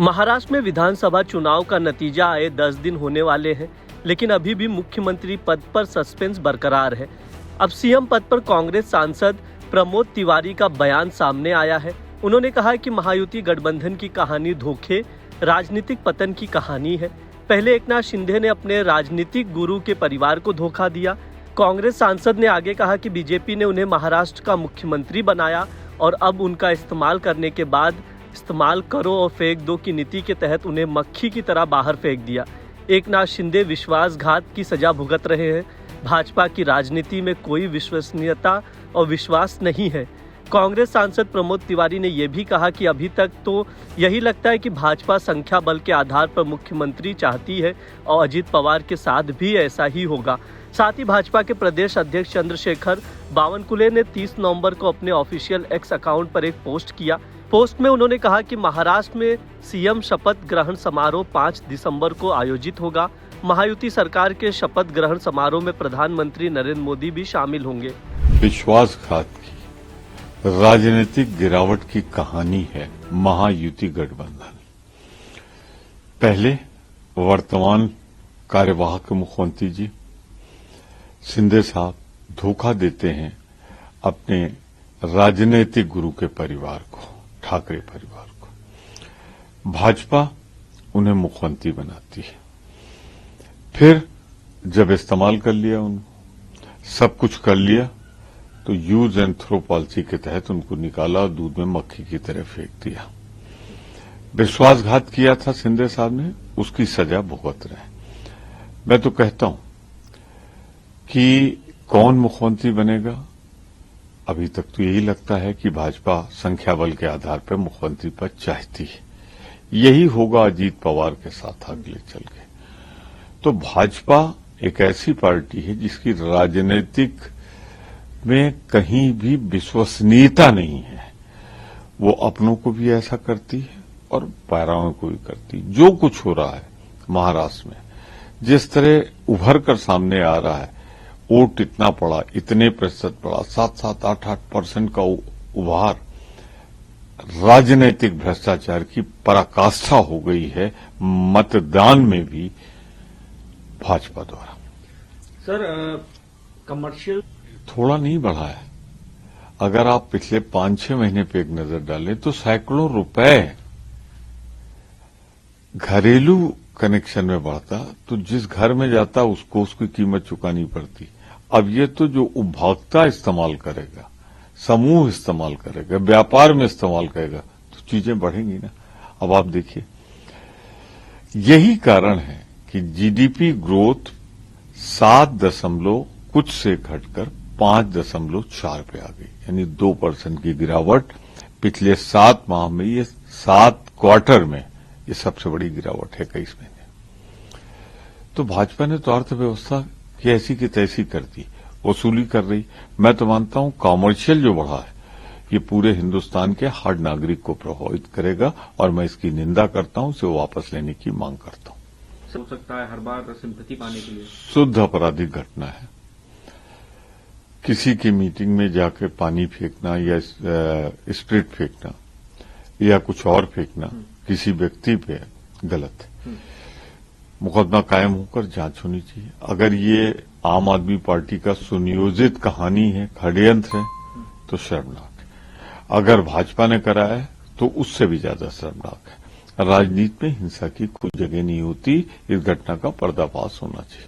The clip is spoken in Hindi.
महाराष्ट्र में विधानसभा चुनाव का नतीजा आए 10 दिन होने वाले हैं, लेकिन अभी भी मुख्यमंत्री पद पर सस्पेंस बरकरार है। अब सीएम पद पर कांग्रेस सांसद प्रमोद तिवारी का बयान सामने आया है। उन्होंने कहा कि महायुति गठबंधन की कहानी धोखे, राजनीतिक पतन की कहानी है। पहले एकनाथ शिंदे ने अपने राजनीतिक गुरु के परिवार को धोखा दिया। कांग्रेस सांसद ने आगे कहा कि बीजेपी ने उन्हें महाराष्ट्र का मुख्यमंत्री बनाया और अब उनका इस्तेमाल करने के बाद इस्तेमाल करो और फेंक दो की नीति के तहत उन्हें मक्खी की तरह बाहर फेंक दिया। एकनाथ शिंदे विश्वासघात की सजा भुगत रहे हैं। भाजपा की राजनीति में कोई विश्वसनीयता और विश्वास नहीं है। कांग्रेस सांसद प्रमोद तिवारी ने यह भी कहा कि अभी तक तो यही लगता है कि भाजपा संख्या बल के आधार पर मुख्यमंत्री चाहती है और अजित पवार के साथ भी ऐसा ही होगा। साथ ही भाजपा के प्रदेश अध्यक्ष चंद्रशेखर बावनकुले ने 30 नवंबर को अपने ऑफिशियल एक्स अकाउंट पर एक पोस्ट किया। पोस्ट में उन्होंने कहा कि महाराष्ट्र में सीएम शपथ ग्रहण समारोह 5 दिसंबर को आयोजित होगा। महायुति सरकार के शपथ ग्रहण समारोह में प्रधानमंत्री नरेंद्र मोदी भी शामिल होंगे। विश्वासघात की राजनीतिक गिरावट की कहानी है महायुति गठबंधन। पहले वर्तमान कार्यवाहक मुख्यमंत्री जी शिंदे साहब धोखा देते हैं अपने राजनीतिक गुरु के परिवार को, ठाकरे परिवार को। भाजपा उन्हें मुख्यमंत्री बनाती है। फिर जब इस्तेमाल कर लिया, उनको सब कुछ कर लिया, तो यूज एंड थ्रो पॉलिसी के तहत उनको निकाला और दूध में मक्खी की तरह फेंक दिया। विश्वासघात किया था शिंदे साहब ने, उसकी सजा भुगत रहे। मैं तो कहता हूं कि कौन मुख्यमंत्री बनेगा, अभी तक तो यही लगता है कि भाजपा संख्या बल के आधार पर मुख्यमंत्री पद चाहती है। यही होगा अजीत पवार के साथ अगले चल के। तो भाजपा एक ऐसी पार्टी है जिसकी राजनीतिक में कहीं भी विश्वसनीयता नहीं है। वो अपनों को भी ऐसा करती है और पैराओं को भी करती है। जो कुछ हो रहा है महाराष्ट्र में, जिस तरह उभर कर सामने आ रहा है, वोट इतना पड़ा, इतने प्रतिशत पड़ा, 7-7, 8-8% का उभार, राजनीतिक भ्रष्टाचार की पराकाष्ठा हो गई है मतदान में भी भाजपा द्वारा। सर, कमर्शियल थोड़ा नहीं बढ़ा है। अगर आप पिछले 5-6 महीने पे एक नजर डालें तो सैकड़ों रुपए घरेलू कनेक्शन में बढ़ता, तो जिस घर में जाता उसको उसकी कीमत चुकानी पड़ती। अब ये तो जो उपभोक्ता इस्तेमाल करेगा, समूह इस्तेमाल करेगा, व्यापार में इस्तेमाल करेगा, तो चीजें बढ़ेंगी ना। अब आप देखिए, यही कारण है कि जीडीपी ग्रोथ 7 कुछ से घटकर 5.4 पे आ गई, यानी 2% की गिरावट पिछले 7 माह में। ये 7 क्वार्टर में ये सबसे बड़ी गिरावट है 21 महीने। तो भाजपा ने तो अर्थव्यवस्था की ऐसी की तैसी कर दी, वसूली कर रही। मैं तो मानता हूं कॉमर्शियल जो बढ़ा है ये पूरे हिंदुस्तान के हर नागरिक को प्रभावित करेगा और मैं इसकी निंदा करता हूं, इसे वापस लेने की मांग करता हूं। हो सकता है हर बार सिंपैथी पाने के लिए शुद्ध आपराधिक घटना है। किसी की मीटिंग में जाकर पानी फेंकना या स्प्रिट फेंकना या कुछ और फेंकना किसी व्यक्ति पे गलत है। मुकदमा कायम होकर जांच होनी चाहिए। अगर ये आम आदमी पार्टी का सुनियोजित कहानी है, षड्यंत्र है, तो शर्मनाक है। अगर भाजपा ने कराया है तो उससे भी ज्यादा शर्मनाक है। राजनीति में हिंसा की कोई जगह नहीं होती। इस घटना का पर्दाफाश होना चाहिए।